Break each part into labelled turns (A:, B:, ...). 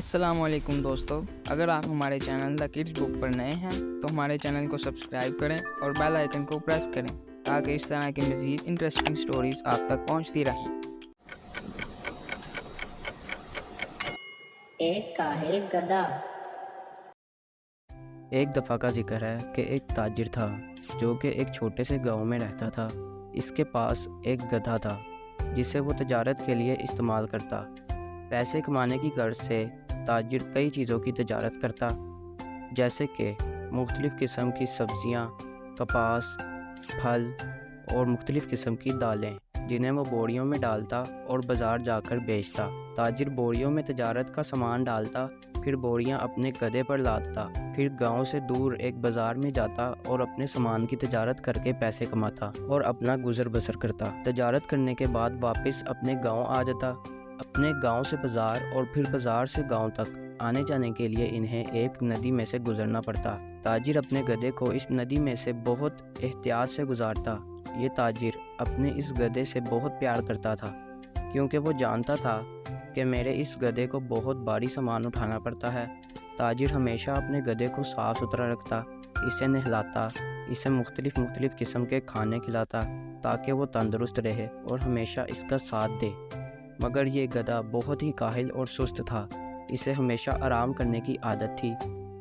A: السلام علیکم دوستو، اگر آپ ہمارے چینل دا کڈز بک پر نئے ہیں تو ہمارے چینل کو سبسکرائب کریں اور بیل آئیکن کو پریس کریں تاکہ اس طرح کی مزید انٹرسٹنگ سٹوریز آپ تک پہنچتی رہیں۔
B: ایک کاہل گدھا۔
C: ایک دفعہ کا ذکر ہے کہ ایک تاجر تھا جو کہ ایک چھوٹے سے گاؤں میں رہتا تھا۔ اس کے پاس ایک گدھا تھا جسے وہ تجارت کے لیے استعمال کرتا۔ پیسے کمانے کی غرض سے تاجر کئی چیزوں کی تجارت کرتا، جیسے کہ مختلف قسم کی سبزیاں، کپاس، پھل اور مختلف قسم کی دالیں، جنہیں وہ بوریوں میں ڈالتا اور بازار جا کر بیچتا۔ تاجر بوریوں میں تجارت کا سامان ڈالتا، پھر بوریاں اپنے گدھے پر لادتا، پھر گاؤں سے دور ایک بازار میں جاتا اور اپنے سامان کی تجارت کر کے پیسے کماتا اور اپنا گزر بسر کرتا۔ تجارت کرنے کے بعد واپس اپنے گاؤں آ جاتا۔ اپنے گاؤں سے بازار اور پھر بازار سے گاؤں تک آنے جانے کے لیے انہیں ایک ندی میں سے گزرنا پڑتا۔ تاجر اپنے گدھے کو اس ندی میں سے بہت احتیاط سے گزارتا۔ یہ تاجر اپنے اس گدھے سے بہت پیار کرتا تھا، کیونکہ وہ جانتا تھا کہ میرے اس گدھے کو بہت بھاری سامان اٹھانا پڑتا ہے۔ تاجر ہمیشہ اپنے گدھے کو صاف ستھرا رکھتا، اسے نہلاتا، اسے مختلف قسم کے کھانے کھلاتا تاکہ وہ تندرست رہے اور ہمیشہ اس کا ساتھ دے۔ مگر یہ گدھا بہت ہی کاہل اور سست تھا، اسے ہمیشہ آرام کرنے کی عادت تھی۔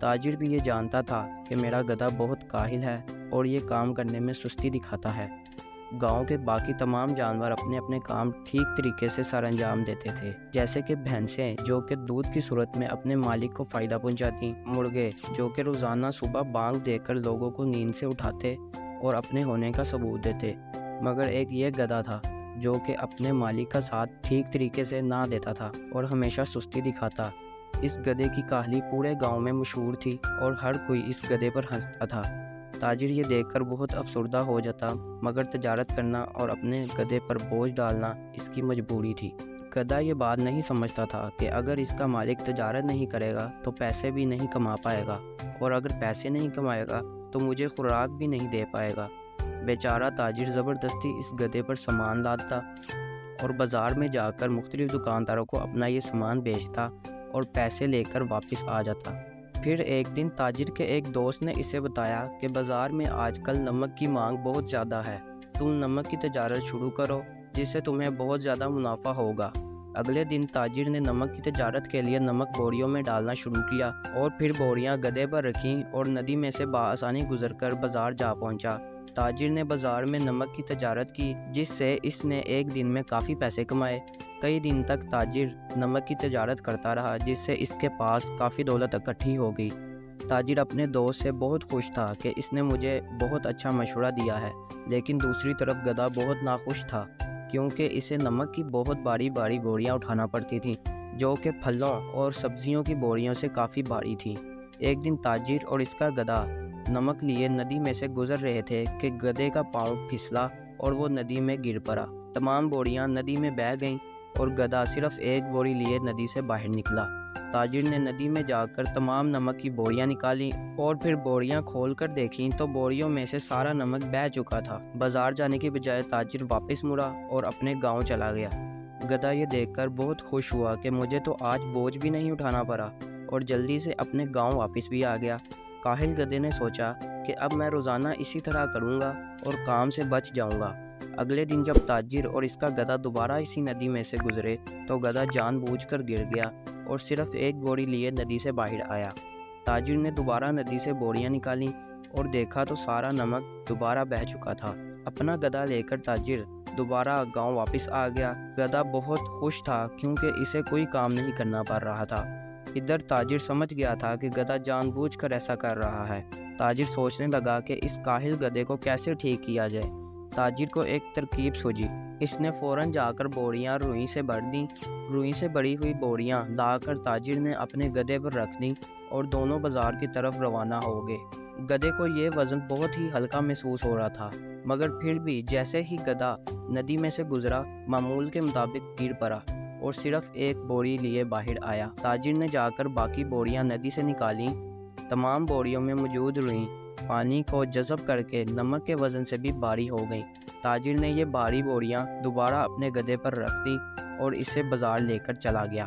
C: تاجر بھی یہ جانتا تھا کہ میرا گدھا بہت کاہل ہے اور یہ کام کرنے میں سستی دکھاتا ہے۔ گاؤں کے باقی تمام جانور اپنے اپنے کام ٹھیک طریقے سے سر انجام دیتے تھے، جیسے کہ بھینسیں جو کہ دودھ کی صورت میں اپنے مالک کو فائدہ پہنچاتی، مرغے جو کہ روزانہ صبح بانگ دے کر لوگوں کو نیند سے اٹھاتے اور اپنے ہونے کا ثبوت دیتے۔ مگر ایک یہ گدھا تھا جو کہ اپنے مالک کا ساتھ ٹھیک طریقے سے نہ دیتا تھا اور ہمیشہ سستی دکھاتا۔ اس گدھے کی کاہلی پورے گاؤں میں مشہور تھی اور ہر کوئی اس گدھے پر ہنستا تھا۔ تاجر یہ دیکھ کر بہت افسردہ ہو جاتا، مگر تجارت کرنا اور اپنے گدھے پر بوجھ ڈالنا اس کی مجبوری تھی۔ گدھا یہ بات نہیں سمجھتا تھا کہ اگر اس کا مالک تجارت نہیں کرے گا تو پیسے بھی نہیں کما پائے گا، اور اگر پیسے نہیں کمائے گا تو مجھے خوراک بھی نہیں دے پائے گا۔ بیچارہ تاجر زبردستی اس گدھے پر سامان لادتا اور بازار میں جا کر مختلف دکانداروں کو اپنا یہ سامان بیچتا اور پیسے لے کر واپس آ جاتا۔ پھر ایک دن تاجر کے ایک دوست نے اسے بتایا کہ بازار میں آج کل نمک کی مانگ بہت زیادہ ہے، تم نمک کی تجارت شروع کرو جس سے تمہیں بہت زیادہ منافع ہوگا۔ اگلے دن تاجر نے نمک کی تجارت کے لیے نمک بوریوں میں ڈالنا شروع کیا اور پھر بوریاں گدھے پر رکھیں اور ندی میں سے بآسانی گزر کر بازار جا پہنچا۔ تاجر نے بازار میں نمک کی تجارت کی، جس سے اس نے ایک دن میں کافی پیسے کمائے۔ کئی دن تک تاجر نمک کی تجارت کرتا رہا، جس سے اس کے پاس کافی دولت اکٹھی ہو گئی۔ تاجر اپنے دوست سے بہت خوش تھا کہ اس نے مجھے بہت اچھا مشورہ دیا ہے، لیکن دوسری طرف گدھا بہت ناخوش تھا کیونکہ اسے نمک کی بہت باری بوریاں اٹھانا پڑتی تھیں، جو کہ پھلوں اور سبزیوں کی بوریوں سے کافی بھاری تھیں۔ ایک دن تاجر اور اس کا گدھا نمک لیے ندی میں سے گزر رہے تھے کہ گدھے کا پاؤں پھسلا اور وہ ندی میں گر پڑا۔ تمام بوریاں ندی میں بہہ گئیں اور گدھا صرف ایک بوری لیے ندی سے باہر نکلا۔ تاجر نے ندی میں جا کر تمام نمک کی بوریاں نکالیں اور پھر بوریاں کھول کر دیکھیں تو بوریوں میں سے سارا نمک بہہ چکا تھا۔ بازار جانے کی بجائے تاجر واپس مڑا اور اپنے گاؤں چلا گیا۔ گدھا یہ دیکھ کر بہت خوش ہوا کہ مجھے تو آج بوجھ بھی نہیں اٹھانا پڑا، اور جلدی سے اپنے گاؤں واپس بھی آ گیا۔ کاہل گدھے نے سوچا کہ اب میں روزانہ اسی طرح کروں گا اور کام سے بچ جاؤں گا۔ اگلے دن جب تاجر اور اس کا گدھا دوبارہ اسی ندی میں سے گزرے تو گدھا جان بوجھ کر گر گیا اور صرف ایک بوری لیے ندی سے باہر آیا۔ تاجر نے دوبارہ ندی سے بوریاں نکالیں اور دیکھا تو سارا نمک دوبارہ بہہ چکا تھا۔ اپنا گدھا لے کر تاجر دوبارہ گاؤں واپس آ گیا۔ گدھا بہت خوش تھا کیونکہ اسے کوئی کام نہیں کرنا پڑ رہا تھا۔ ادھر تاجر سمجھ گیا تھا کہ گدھا جان بوجھ کر ایسا کر رہا ہے۔ تاجر سوچنے لگا کہ اس کاہل گدھے کو کیسے ٹھیک کیا جائے۔ تاجر کو ایک ترکیب سوجھی۔ اس نے فوراً جا کر بوریاں روئی سے بھر دیں۔ روئی سے بھری ہوئی بوریاں لا کر تاجر نے اپنے گدھے پر رکھ دیں اور دونوں بازار کی طرف روانہ ہو گئے۔ گدھے کو یہ وزن بہت ہی ہلکا محسوس ہو رہا تھا، مگر پھر بھی جیسے ہی گدھا ندی میں سے گزرا معمول کے مطابق گر پڑا اور صرف ایک بوری لیے باہر آیا۔ تاجر نے جا کر باقی بوریاں ندی سے نکالیں۔ تمام بوریوں میں موجود روئی پانی کو جذب کر کے نمک کے وزن سے بھی بھاری ہو گئیں۔ تاجر نے یہ بھاری بوریاں دوبارہ اپنے گدھے پر رکھ دیں اور اسے بازار لے کر چلا گیا۔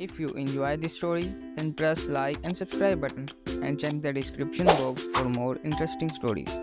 A: If you enjoy this story, then press like and subscribe button and check the description box for more interesting stories.